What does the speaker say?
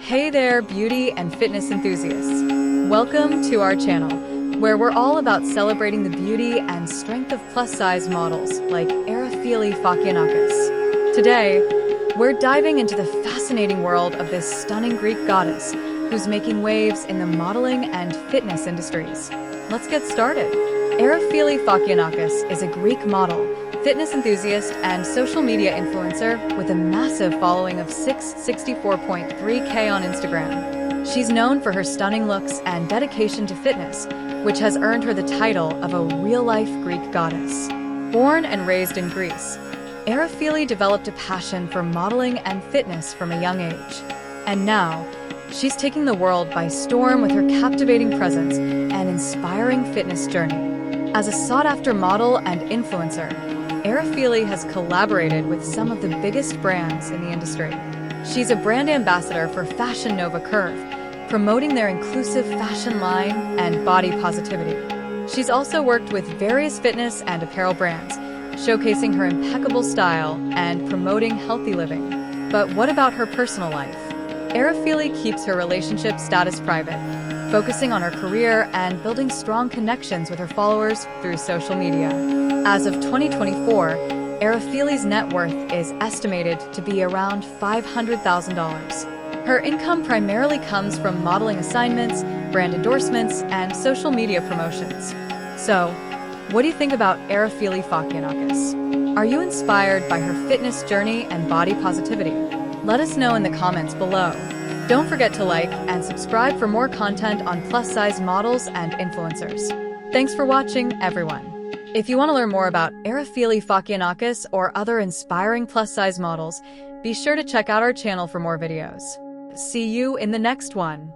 Hey there, beauty and fitness enthusiasts. Welcome to our channel, where we're all about celebrating the beauty and strength of plus-size models like Erifili Sfakianakis. Today, we're diving into the fascinating world of this stunning Greek goddess who's making waves in the modeling and fitness industries. Let's get started. Erifili Sfakianakis is a Greek model, fitness enthusiast, and social media influencer with a massive following of 664.3K on Instagram. She's known for her stunning looks and dedication to fitness, which has earned her the title of a real-life Greek goddess. Born and raised in Greece, Erifili developed a passion for modeling and fitness from a young age. And now, she's taking the world by storm with her captivating presence and inspiring fitness journey. As a sought-after model and influencer, Erifili has collaborated with some of the biggest brands in the industry. She's a brand ambassador for Fashion Nova Curve, promoting their inclusive fashion line and body positivity. She's also worked with various fitness and apparel brands, showcasing her impeccable style and promoting healthy living. But what about her personal life? Erifili keeps her relationship status private, focusing on her career and building strong connections with her followers through social media. As of 2024, Erifili's net worth is estimated to be around $500,000. Her income primarily comes from modeling assignments, brand endorsements, and social media promotions. So, what do you think about Erifili Sfakianakis? Are you inspired by her fitness journey and body positivity? Let us know in the comments below. Don't forget to like and subscribe for more content on plus-size models and influencers. Thanks for watching, everyone. If you want to learn more about Erifili Sfakianakis or other inspiring plus-size models, be sure to check out our channel for more videos. See you in the next one.